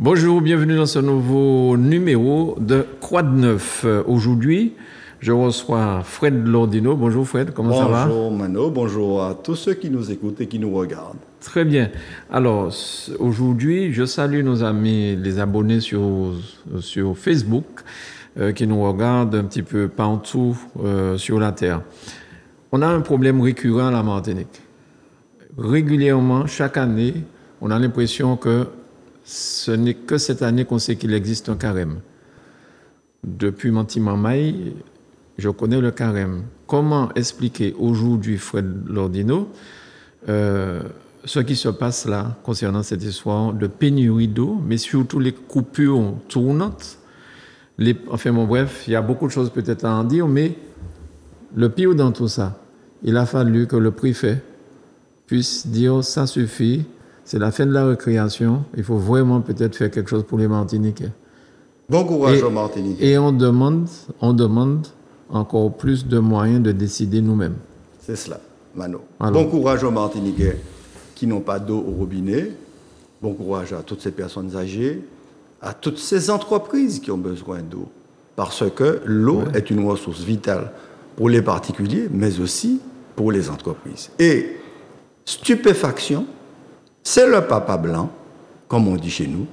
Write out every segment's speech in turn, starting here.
Bonjour, bienvenue dans ce nouveau numéro de Croix de Neuf. Aujourd'hui, je reçois Fred Lordino. Bonjour Fred, comment ça va? Bonjour Mano, bonjour à tous ceux qui nous écoutent et qui nous regardent. Très bien. Alors, aujourd'hui, je salue nos amis, les abonnés sur Facebook, qui nous regardent un petit peu partout sur la Terre. On a un problème récurrent à la Martinique. Régulièrement, chaque année, on a l'impression que ce n'est que cette année qu'on sait qu'il existe un carême. Depuis Mantimamaï, je connais le carême. Comment expliquer aujourd'hui, Fred Lordino, ce qui se passe là concernant cette histoire de pénurie d'eau, mais surtout les coupures tournantes. Enfin bon, bref, il y a beaucoup de choses peut-être à en dire, mais le pire dans tout ça, il a fallu que le préfet puisse dire ça suffit, c'est la fin de la récréation, il faut vraiment peut-être faire quelque chose pour les Martiniquais. Bon courage aux Martiniquais. Et on demande encore plus de moyens de décider nous-mêmes. C'est cela, Mano. Alors, bon courage aux Martiniquais qui n'ont pas d'eau au robinet. Bon courage à toutes ces personnes âgées, à toutes ces entreprises qui ont besoin d'eau. Parce que l'eau est une ressource vitale pour les particuliers, mais aussi pour les entreprises. Et stupéfaction, c'est le papa blanc, comme on dit chez nous,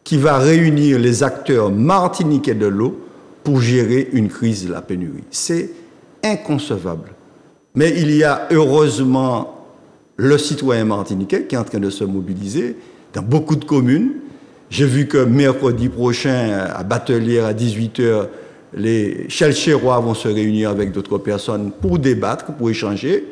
qui va réunir les acteurs martiniquais de l'eau pour gérer une crise de la pénurie. C'est inconcevable. Mais il y a heureusement le citoyen martiniquais qui est en train de se mobiliser dans beaucoup de communes. J'ai vu que mercredi prochain, à Batelière, à 18h, les Chelchérois vont se réunir avec d'autres personnes pour débattre, pour échanger,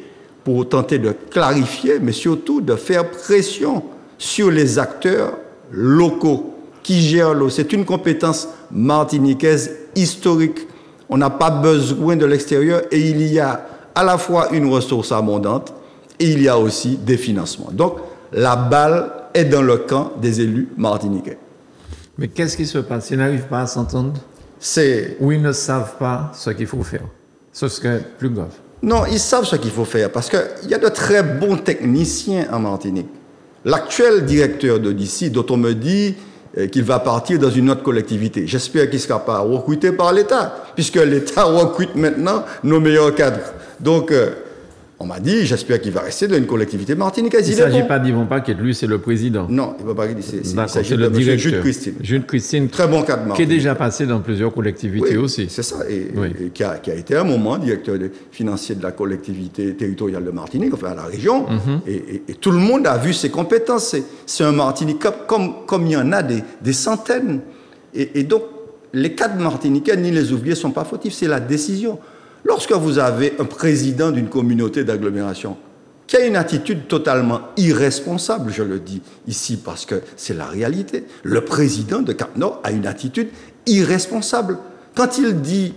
pour tenter de clarifier, mais surtout de faire pression sur les acteurs locaux qui gèrent l'eau. C'est une compétence martiniquaise historique. On n'a pas besoin de l'extérieur et il y a à la fois une ressource abondante et il y a aussi des financements. Donc, la balle est dans le camp des élus martiniquais. mais qu'est-ce qui se passe? Ils n'arrivent pas à s'entendre ou ils ne savent pas ce qu'il faut faire? Ce serait plus grave. Non, ils savent ce qu'il faut faire parce qu'il y a de très bons techniciens en Martinique. L'actuel directeur d'Odyssey, dont on me dit qu'il va partir dans une autre collectivité, j'espère qu'il ne sera pas recruté par l'État, puisque l'État recrute maintenant nos meilleurs cadres. Donc, on m'a dit, j'espère qu'il va rester dans une collectivité martiniquaise. Il ne s'agit pas d'Yvon Paquet, lui c'est le président. Non, il ne va pas dire, il s'agit de M. Jules Christine. Jules Christine, très bon cadre qui est déjà passé dans plusieurs collectivités aussi. C'est ça, et qui a été à un moment directeur financier de la collectivité territoriale de Martinique, enfin à la région, et tout le monde a vu ses compétences. C'est un Martiniquais comme il y en a des centaines. Et donc, les cadres martiniquais ni les ouvriers ne sont pas fautifs, c'est la décision. Lorsque vous avez un président d'une communauté d'agglomération qui a une attitude totalement irresponsable, je le dis ici parce que c'est la réalité, le président de Cap-Nord a une attitude irresponsable. Quand il dit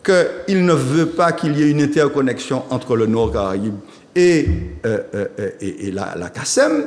qu'il ne veut pas qu'il y ait une interconnexion entre le Nord-Caraïbe et la CACEM,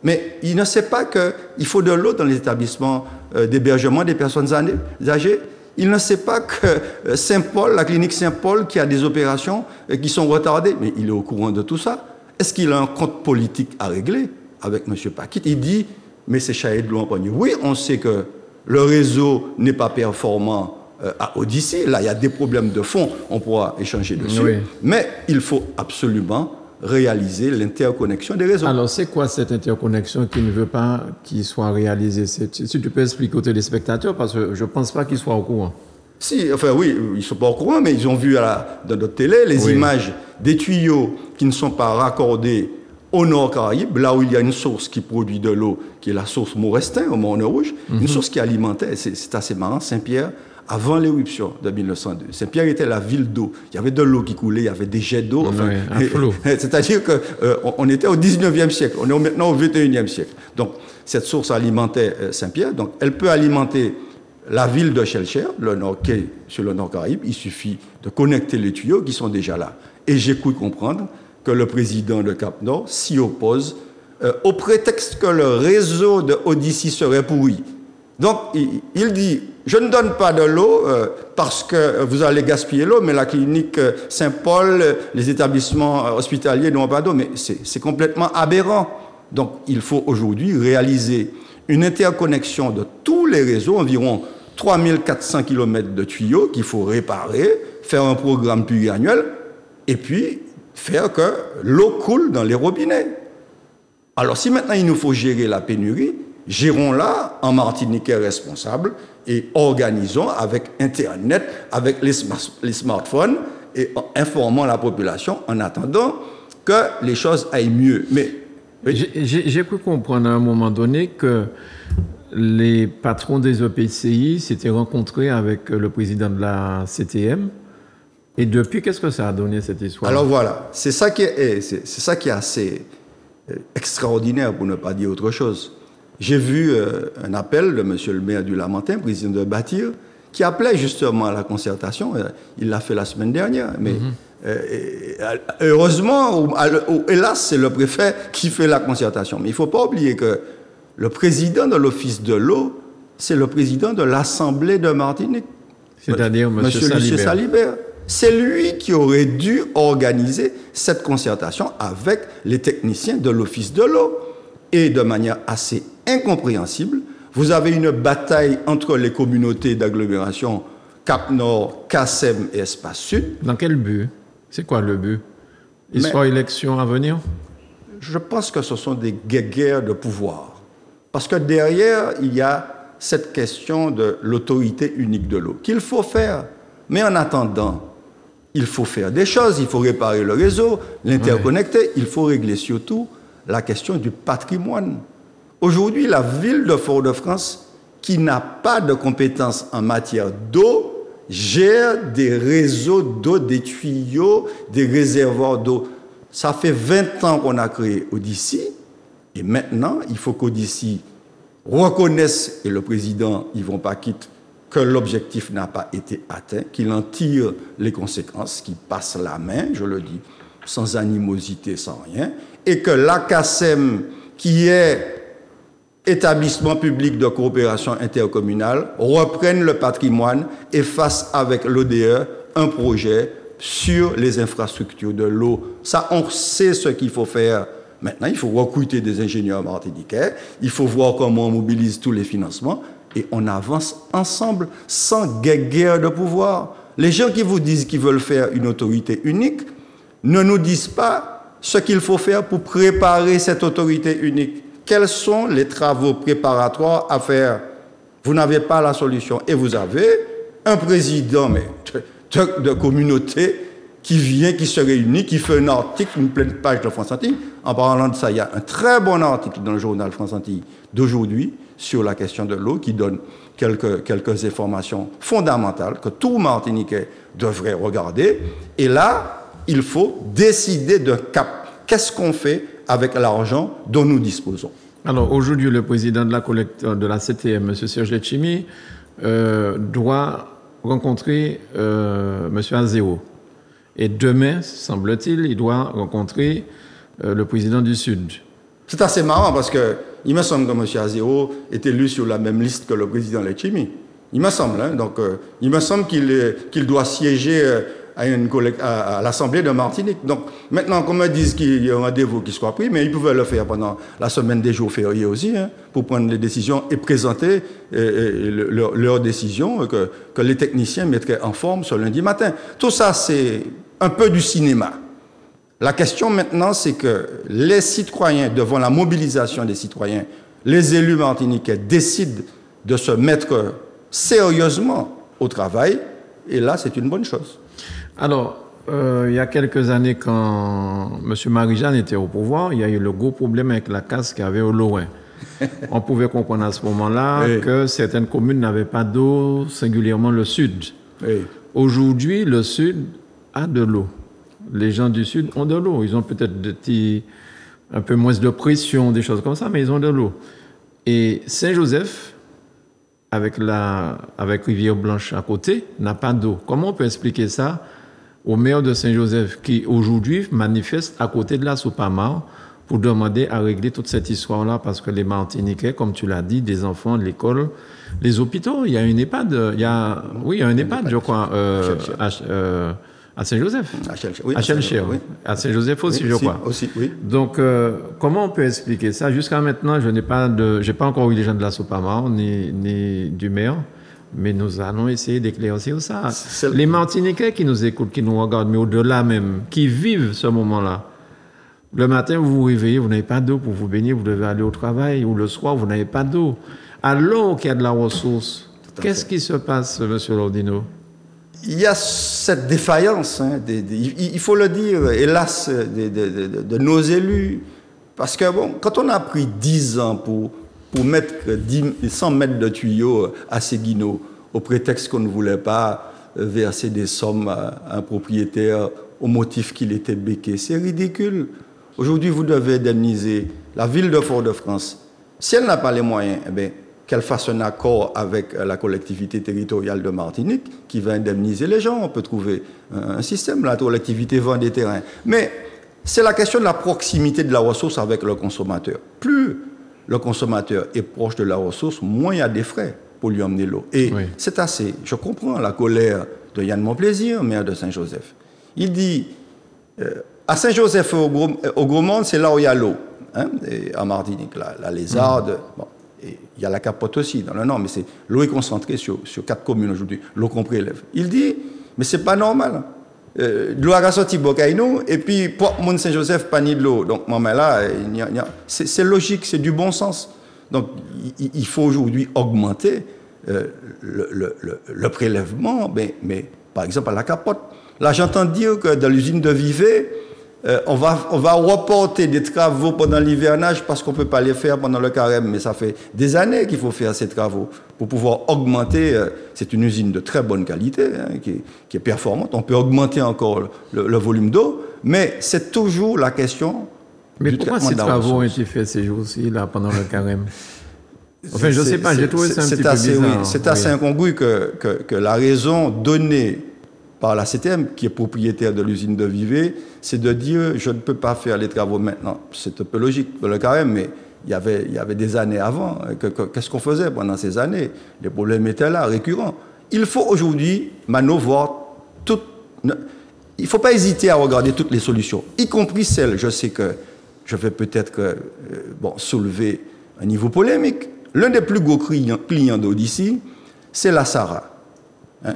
mais il ne sait pas qu'il faut de l'eau dans les établissements d'hébergement des personnes âgées. Il ne sait pas que Saint-Paul, la clinique Saint-Paul, qui a des opérations qui sont retardées, mais il est au courant de tout ça. Est-ce qu'il a un compte politique à régler avec M. Paquet? Il dit, mais c'est chahier de l'eau en poignée. Oui, on sait que le réseau n'est pas performant à Odyssey. Là, il y a des problèmes de fond, on pourra échanger dessus. Oui. Mais il faut absolument réaliser l'interconnexion des réseaux. Alors, c'est quoi cette interconnexion qui ne veut pas qu'il soit réalisée? Si tu peux expliquer aux téléspectateurs, parce que je ne pense pas qu'ils soient au courant. Si, enfin oui, ils ne sont pas au courant, mais ils ont vu dans notre télé les images des tuyaux qui ne sont pas raccordés au Nord-Caraïbe, là où il y a une source qui produit de l'eau, qui est la source Maurestin, au Mont-Rouge, une source qui alimentait, c'est assez marrant, Saint-Pierre, avant l'éruption de 1902. Saint-Pierre était la ville d'eau. Il y avait de l'eau qui coulait, il y avait des jets d'eau. Enfin, c'est-à-dire qu'on était au 19e siècle, on est maintenant au 21e siècle. Donc, cette source alimentait Saint-Pierre. Donc, elle peut alimenter la ville de Chelcher, qui est sur le Nord-Caraïbe. Il suffit de connecter les tuyaux qui sont déjà là. Et j'ai cru comprendre que le président de Cap-Nord s'y oppose au prétexte que le réseau de Odyssey serait pourri. Donc, il dit, je ne donne pas de l'eau parce que vous allez gaspiller l'eau, mais la clinique Saint-Paul, les établissements hospitaliers n'ont pas d'eau. Mais c'est complètement aberrant. Donc, il faut aujourd'hui réaliser une interconnexion de tous les réseaux, environ 3400 km de tuyaux qu'il faut réparer, faire un programme pluriannuel, et puis faire que l'eau coule dans les robinets. Alors si maintenant il nous faut gérer la pénurie, gérons-la en Martiniquais responsables et organisons avec Internet, avec les smartphones, et informons la population en attendant que les choses aillent mieux. Mais oui. J'ai pu comprendre à un moment donné que les patrons des EPCI s'étaient rencontrés avec le président de la CTM. Et depuis, qu'est-ce que ça a donné, cette histoire? Alors voilà, c'est ça qui est assez extraordinaire, pour ne pas dire autre chose. J'ai vu un appel de M. le maire du Lamentin, président de Bâtir, qui appelait justement à la concertation. Il l'a fait la semaine dernière. Mais heureusement, ou hélas, c'est le préfet qui fait la concertation. Mais il ne faut pas oublier que le président de l'Office de l'eau, c'est le président de l'Assemblée de Martinique. C'est-à-dire M. Salibert. C'est lui qui aurait dû organiser cette concertation avec les techniciens de l'Office de l'eau. Et de manière assez incompréhensible, vous avez une bataille entre les communautés d'agglomération Cap-Nord, CACEM et Espace Sud. Dans quel but? C'est quoi le but? Histoire élection à venir? Je pense que ce sont des guerres de pouvoir. Parce que derrière, il y a cette question de l'autorité unique de l'eau qu'il faut faire. Mais en attendant, il faut faire des choses, il faut réparer le réseau, l'interconnecter, il faut régler surtout la question du patrimoine. Aujourd'hui, la ville de Fort-de-France, qui n'a pas de compétences en matière d'eau, gère des réseaux d'eau, des tuyaux, des réservoirs d'eau. Ça fait 20 ans qu'on a créé Odyssey, et maintenant, il faut qu'Odyssey reconnaisse, et le président Yvon Paquette, que l'objectif n'a pas été atteint, qu'il en tire les conséquences, qu'il passe la main, je le dis, sans animosité, sans rien, et que l'ACACEM, qui est établissement public de coopération intercommunale, reprenne le patrimoine et fasse avec l'ODE un projet sur les infrastructures de l'eau. Ça, on sait ce qu'il faut faire. Maintenant, il faut recruter des ingénieurs martiniquais, il faut voir comment on mobilise tous les financements, et on avance ensemble, sans guerre de pouvoir. Les gens qui vous disent qu'ils veulent faire une autorité unique ne nous disent pas ce qu'il faut faire pour préparer cette autorité unique. Quels sont les travaux préparatoires à faire? Vous n'avez pas la solution. Et vous avez un président de communauté qui vient, qui se réunit, qui fait un article, une pleine page de France Antilles. En parlant de ça, il y a un très bon article dans le journal France Antilles d'aujourd'hui sur la question de l'eau qui donne quelques informations fondamentales que tout Martiniquais devrait regarder. Et là, il faut décider d'un cap. Qu'est-ce qu'on fait avec l'argent dont nous disposons? Alors, aujourd'hui, le président de la CTM, M. Serge Letchimy, doit rencontrer M. Azéo. Et demain, semble-t-il, il doit rencontrer le président du Sud. C'est assez marrant parce qu'il me semble que M. Azéo est élu sur la même liste que le président Letchimy. Il me semble. Hein, donc, il me semble qu'il doit siéger à l'Assemblée de Martinique. Donc, maintenant, qu'on me dise qu'il y a un rendez-vous qui soit pris, mais ils pouvaient le faire pendant la semaine des jours fériés aussi, hein, pour prendre les décisions et présenter leurs décisions que les techniciens mettraient en forme ce lundi matin. Tout ça, c'est un peu du cinéma. La question maintenant, c'est que les citoyens, devant la mobilisation des citoyens, les élus martiniquais décident de se mettre sérieusement au travail, et là, c'est une bonne chose. Alors, il y a quelques années, quand M. Marie-Jeanne était au pouvoir, il y a eu le gros problème avec la casse qu'il y avait au Lorrain. On pouvait comprendre à ce moment-là que certaines communes n'avaient pas d'eau, singulièrement le Sud. Aujourd'hui, le Sud a de l'eau. Les gens du Sud ont de l'eau. Ils ont peut-être un peu moins de pression, des choses comme ça, mais ils ont de l'eau. Et Saint-Joseph, avec Rivière-Blanche à côté, n'a pas d'eau. Comment on peut expliquer ça au maire de Saint-Joseph qui, aujourd'hui, manifeste à côté de la Soupamar pour demander à régler toute cette histoire-là parce que les Martiniquais, comme tu l'as dit, des enfants, l'école, les hôpitaux, il y a une EHPAD, il y a un EHPAD, je crois, À Saint-Joseph. Oui, à Chelcher, oui. À Saint-Joseph aussi, oui, je crois. Aussi, oui. Donc, comment on peut expliquer ça? Jusqu'à maintenant, j'ai pas encore eu les gens de la Sopamar, ni du maire, mais nous allons essayer d'éclaircir ça. Les Martiniquais qui nous écoutent, qui nous regardent, mais au-delà même, qui vivent ce moment-là. Le matin, vous vous réveillez, vous n'avez pas d'eau pour vous baigner, vous devez aller au travail, ou le soir, vous n'avez pas d'eau. Alors qu'il y a de la ressource, qu'est-ce qui se passe, M. Lordino? Il y a cette défaillance, hein, il faut le dire, hélas, de nos élus. Parce que, bon, quand on a pris 10 ans pour mettre 100 mètres de tuyaux à Séguineau, au prétexte qu'on ne voulait pas verser des sommes à un propriétaire au motif qu'il était béqué, c'est ridicule. Aujourd'hui, vous devez indemniser la ville de Fort-de-France. Si elle n'a pas les moyens, eh bien, qu'elle fasse un accord avec la collectivité territoriale de Martinique qui va indemniser les gens. On peut trouver un système, la collectivité vend des terrains. Mais c'est la question de la proximité de la ressource avec le consommateur. Plus le consommateur est proche de la ressource, moins il y a des frais pour lui emmener l'eau. Et oui, c'est assez. Je comprends la colère de Yann Monplaisir, maire de Saint-Joseph. Il dit... à Saint-Joseph, au Gros-Monde, c'est là où il y a l'eau, hein, en Martinique, la lézarde. Bon, et il y a la capote aussi dans le nord, mais l'eau est concentrée sur 4 communes aujourd'hui, l'eau qu'on prélève. Il dit, mais c'est pas normal. L'eau a sorti Bocaino, et puis pour mon Saint-Joseph, pas ni de l'eau. Donc, là, c'est logique, c'est du bon sens. Donc, il faut aujourd'hui augmenter le prélèvement, mais par exemple à la capote. Là, j'entends dire que dans l'usine de Vivet, on va reporter des travaux pendant l'hivernage parce qu'on ne peut pas les faire pendant le carême. Mais ça fait des années qu'il faut faire ces travaux pour pouvoir augmenter. C'est une usine de très bonne qualité, hein, qui est performante. On peut augmenter encore le volume d'eau, mais c'est toujours la question. Mais pourquoi ces travaux ont été faits ces jours-ci, là, pendant le carême? Enfin, je ne sais pas, j'ai trouvé ça un petit peu bizarre. Oui, c'est assez incongru que la raison donnée par la CTM, qui est propriétaire de l'usine de Vivet, c'est de dire je ne peux pas faire les travaux maintenant. C'est un peu logique pour le carême, mais il y avait des années avant. Qu'est-ce qu'on faisait pendant ces années? Les problèmes étaient là, récurrents. Il faut aujourd'hui, Mano, voir toutes. Il ne faut pas hésiter à regarder toutes les solutions, y compris celles, je sais que je vais peut-être soulever un niveau polémique. L'un des plus gros clients d'Odyssey, c'est la Sara. Hein,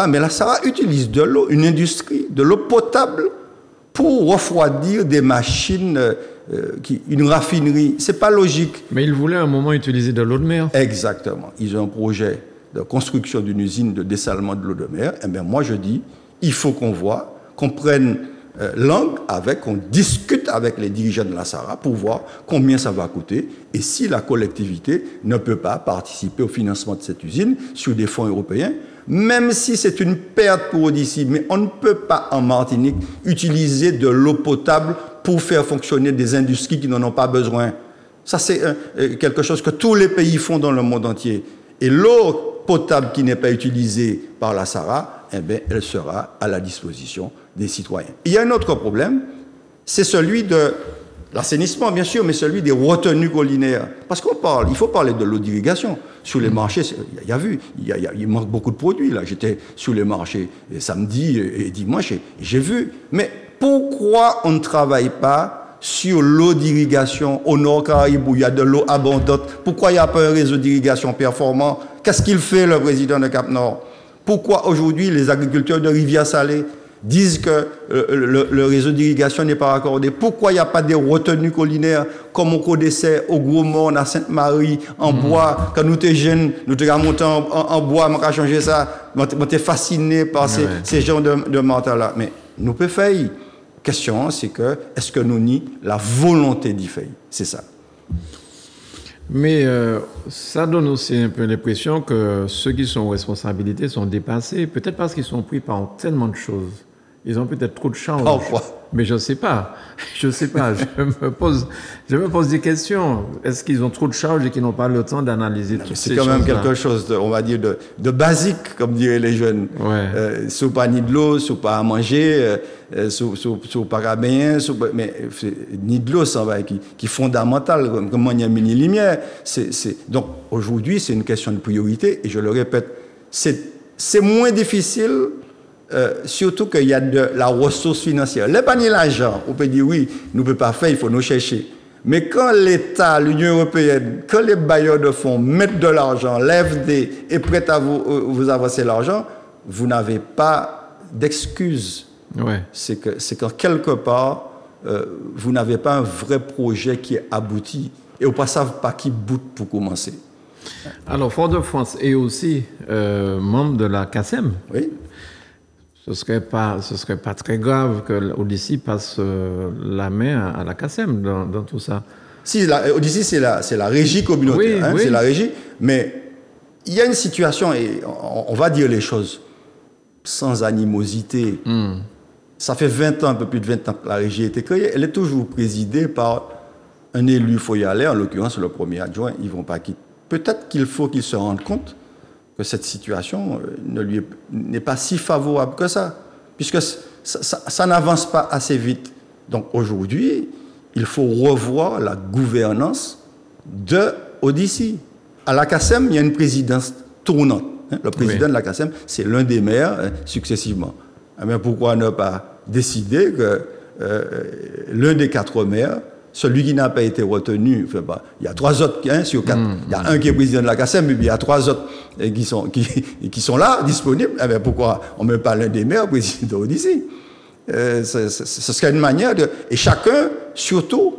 mais la Sara utilise de l'eau, une industrie, de l'eau potable pour refroidir des machines, une raffinerie. C'est pas logique. Mais ils voulaient à un moment utiliser de l'eau de mer. Exactement. Ils ont un projet de construction d'une usine de dessalement de l'eau de mer. Eh bien, moi, je dis, il faut qu'on voit, qu'on prenne langue qu'on discute avec les dirigeants de la Sara pour voir combien ça va coûter et si la collectivité ne peut pas participer au financement de cette usine sur des fonds européens, même si c'est une perte pour Odyssey. Mais on ne peut pas en Martinique utiliser de l'eau potable pour faire fonctionner des industries qui n'en ont pas besoin. Ça, c'est quelque chose que tous les pays font dans le monde entier. Et l'eau potable qui n'est pas utilisée par la Sara, eh bien, elle sera à la disposition des citoyens. Il y a un autre problème, c'est celui de l'assainissement, bien sûr, mais celui des retenues collinaires. Parce il faut parler de l'eau d'irrigation. Sur les marchés, il manque beaucoup de produits. Là, j'étais sur les marchés samedi et dimanche et j'ai vu. Mais pourquoi on ne travaille pas sur l'eau d'irrigation au Nord Caraïbe où il y a de l'eau abondante? Pourquoi il n'y a pas un réseau d'irrigation performant? Qu'est-ce qu'il fait, le président de Cap-Nord? Pourquoi aujourd'hui les agriculteurs de Rivière-Salée disent que le réseau d'irrigation n'est pas raccordé? Pourquoi il n'y a pas des retenues collinaires comme on connaissait au Gros-Monde, à Sainte-Marie, en bois? Quand nous étions jeunes, nous étions montés en bois, on a changé ça. On était fascinés par ces genres de mentales-là. Mais nous pouvons faire. Question, c'est que, est-ce que nous nions la volonté d'y faire? C'est ça. Mais ça donne aussi un peu l'impression que ceux qui sont aux responsabilités sont dépassés, peut-être parce qu'ils sont pris par tellement de choses. Ils ont peut-être trop de charges. Pourquoi? Mais je ne sais pas. Je me pose des questions. Est-ce qu'ils ont trop de charges et qu'ils n'ont pas le temps d'analyser toutes ces choses? C'est quand même quelque chose, on va dire, de basique, comme diraient les jeunes. Ouais. Sous pas ni de l'eau, sous pas à manger, sous pas à baigner, mais ni de l'eau, ça va, qui est fondamental, comme il y a mini lumière. Donc aujourd'hui, c'est une question de priorité, et je le répète, c'est moins difficile surtout qu'il y a de la ressource financière. Les paniers l'argent, on peut dire oui, nous ne pouvons pas faire, il faut nous chercher. Mais quand l'État, l'Union européenne, quand les bailleurs de fonds mettent de l'argent, l'AFD est prête à vous avancer l'argent, vous n'avez pas d'excuse. Ouais. C'est que quelque part, vous n'avez pas un vrai projet qui est abouti. Et au passage, pas qui bout pour commencer. Alors, Fort-de-France est aussi membre de la CACEM. Oui. Ce serait pas très grave que l'Odyssée passe la main à la CACEM dans tout ça. Si, l'Odyssée, c'est la régie communautaire. Oui, oui. C'est la régie. Mais il y a une situation, et on va dire les choses sans animosité. Ça fait 20 ans, un peu plus de 20 ans que la régie a été créée. Elle est toujours présidée par un élu foyalais, en l'occurrence le premier adjoint, Yvon Paquet. Peut-être qu'il faut qu'il se rende compte que cette situation n'est pas si favorable que ça, puisque ça n'avance pas assez vite. Donc aujourd'hui, il faut revoir la gouvernance de Odyssée. À la CACEM, il y a une présidence tournante. Le président de la CACEM, c'est l'un des maires successivement. Mais pourquoi ne pas décider que l'un des 4 maires, celui qui n'a pas été retenu, enfin, il y a 3 autres sur 4. Il y a un qui est président de la CACEM, et puis il y a 3 autres qui sont là, disponibles. Pourquoi on ne met pas l'un des maires président d'Odyssée? Ce serait une manière de... Et chacun, surtout,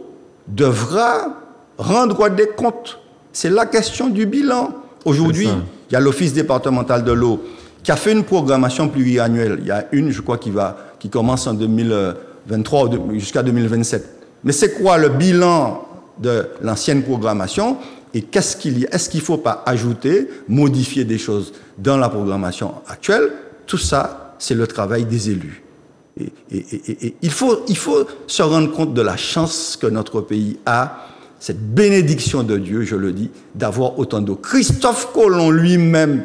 devra rendre des comptes. C'est la question du bilan. Aujourd'hui, il y a l'Office départemental de l'eau qui a fait une programmation pluriannuelle. Il y a une, je crois, qui commence en 2023 jusqu'à 2027. Mais c'est quoi le bilan de l'ancienne programmation et qu'est-ce qu'il y a? Est-ce qu'il ne faut pas ajouter, modifier des choses dans la programmation actuelle? Tout ça, c'est le travail des élus. Et il faut se rendre compte de la chance que notre pays a, cette bénédiction de Dieu, je le dis, d'avoir autant d'eau. Christophe Colomb lui-même,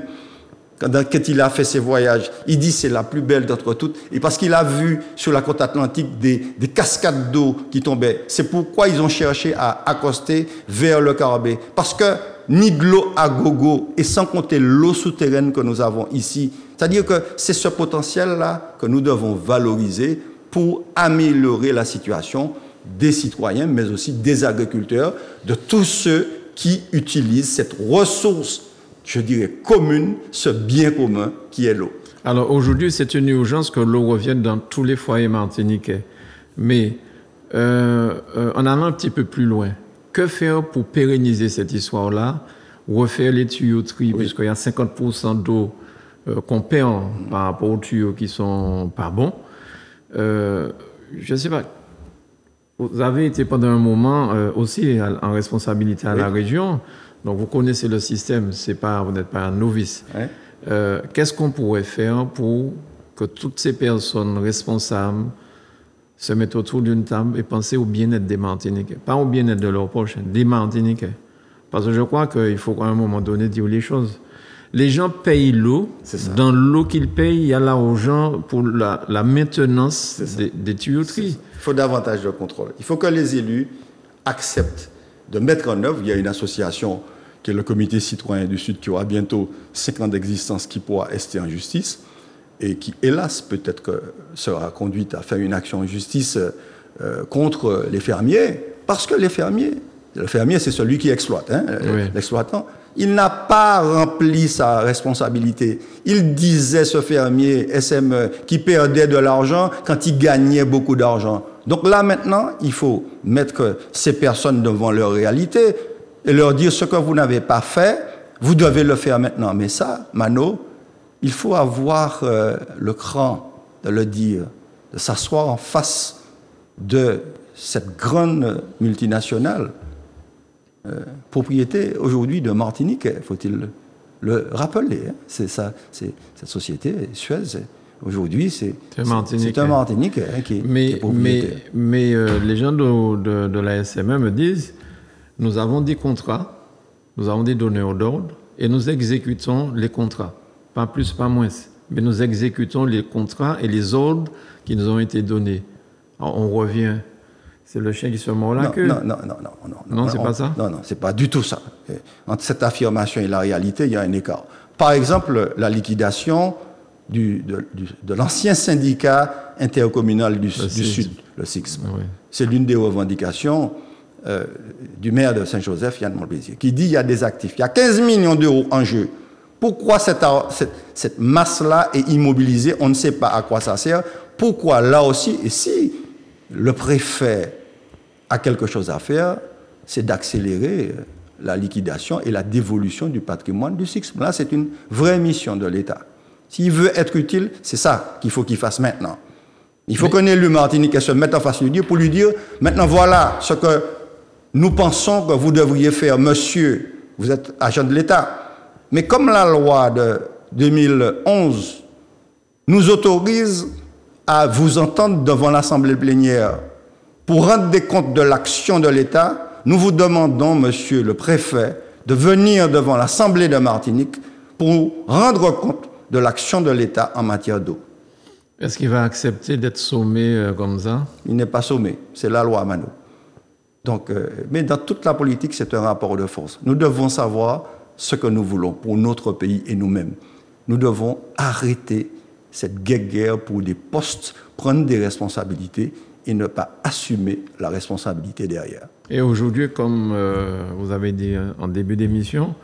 quand il a fait ses voyages, il dit c'est la plus belle d'entre toutes. Et parce qu'il a vu sur la côte atlantique des cascades d'eau qui tombaient. C'est pourquoi ils ont cherché à accoster vers le Carabé. Parce que ni de l'eau à gogo, et sans compter l'eau souterraine que nous avons ici. C'est-à-dire que c'est ce potentiel-là que nous devons valoriser pour améliorer la situation des citoyens, mais aussi des agriculteurs, de tous ceux qui utilisent cette ressource, je dirais, commune, ce bien commun qui est l'eau. Alors aujourd'hui, c'est une urgence que l'eau revienne dans tous les foyers martiniquais. Mais en allant un petit peu plus loin, que faire pour pérenniser cette histoire-là, refaire les tuyauteries, puisqu'il y a 50% d'eau qu'on perd par rapport aux tuyaux qui sont pas bons. Je ne sais pas. Vous avez été pendant un moment aussi en responsabilité à la région. Donc, vous connaissez le système, vous n'êtes pas un novice. Ouais. Qu'est-ce qu'on pourrait faire pour que toutes ces personnes responsables se mettent autour d'une table et penser au bien-être des Martiniquais? Pas au bien-être de leurs proches, des Martiniquais. Parce que je crois qu'il faut à un moment donné dire les choses. Les gens payent l'eau. Dans l'eau qu'ils payent, il y a l'argent pour la maintenance des tuyauteries. Il faut davantage de contrôle. Il faut que les élus acceptent de mettre en œuvre. Il y a une association qui est le Comité citoyen du Sud qui aura bientôt 5 ans d'existence qui pourra rester en justice et qui, hélas, peut-être que sera conduite à faire une action en justice contre les fermiers. Parce que le fermier, c'est celui qui exploite, l'exploitant. Il n'a pas rempli sa responsabilité. Il disait, ce fermier SME, qui perdait de l'argent quand il gagnait beaucoup d'argent. Donc là, maintenant, il faut mettre ces personnes devant leur réalité et leur dire ce que vous n'avez pas fait, vous devez le faire maintenant. Mais ça, Mano, il faut avoir le cran de le dire, de s'asseoir en face de cette grande multinationale. Propriété aujourd'hui de Martinique, faut-il le rappeler. C'est ça, cette société, Suez, aujourd'hui, c'est un Martinique qui est propriétaire. Mais les gens de la SME me disent, nous avons des contrats, nous avons des donneurs d'ordre et nous exécutons les contrats. Pas plus, pas moins. Mais nous exécutons les contrats et les ordres qui nous ont été donnés. Alors, on revient... C'est le chien qui se mord la queue. Non, c'est pas ça? Non, c'est pas du tout ça. Entre cette affirmation et la réalité, il y a un écart. Par exemple, la liquidation de l'ancien syndicat intercommunal du Sud, le SIXM. Oui. C'est l'une des revendications du maire de Saint-Joseph, Yann Montplaisir, qui dit qu'il y a des actifs. Il y a 15 millions d'euros en jeu. Pourquoi cette masse-là est immobilisée? On ne sait pas à quoi ça sert. Pourquoi là aussi, et si le préfet a quelque chose à faire, c'est d'accélérer la liquidation et la dévolution du patrimoine du SIXM. Là, c'est une vraie mission de l'État. S'il veut être utile, c'est ça qu'il faut qu'il fasse maintenant. Il faut qu'on ait le Martinique se mette en face de lui pour lui dire, maintenant voilà ce que nous pensons que vous devriez faire, monsieur, vous êtes agent de l'État. Mais comme la loi de 2011 nous autorise à vous entendre devant l'Assemblée plénière pour rendre des comptes de l'action de l'État, nous vous demandons, monsieur le préfet, de venir devant l'Assemblée de Martinique pour rendre compte de l'action de l'État en matière d'eau. Est-ce qu'il va accepter d'être sommé comme ça? Il n'est pas sommé, c'est la loi Mano. Donc, mais dans toute la politique, c'est un rapport de force. Nous devons savoir ce que nous voulons pour notre pays et nous-mêmes. Nous devons arrêter cette guerre pour des postes, prendre des responsabilités et ne pas assumer la responsabilité derrière. Et aujourd'hui, comme vous avez dit en début d'émission,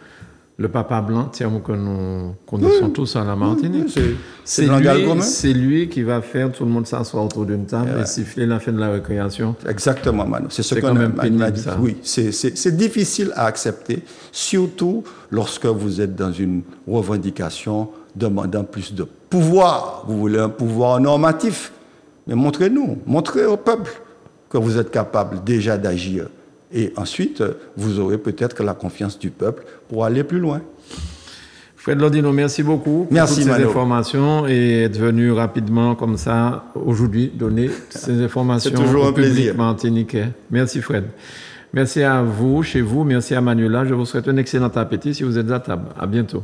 le papa blanc, tiens, que nous connaissons tous à la Martinique, c'est lui qui va faire tout le monde s'asseoir autour d'une table et siffler la fin de la récréation. Exactement, Manu. C'est ce qu'on m'a dit. Oui, c'est difficile à accepter, surtout lorsque vous êtes dans une revendication demandant plus de pouvoir. Vous voulez un pouvoir normatif, mais montrez-nous, montrez au peuple que vous êtes capable déjà d'agir. Et ensuite, vous aurez peut-être la confiance du peuple pour aller plus loin. Fred Lordino, merci beaucoup pour toutes ces informations et être venu rapidement comme ça aujourd'hui donner ces informations au public martiniquais. Merci Fred. Merci à vous, chez vous, merci à Manuela. Je vous souhaite un excellent appétit si vous êtes à table. À bientôt.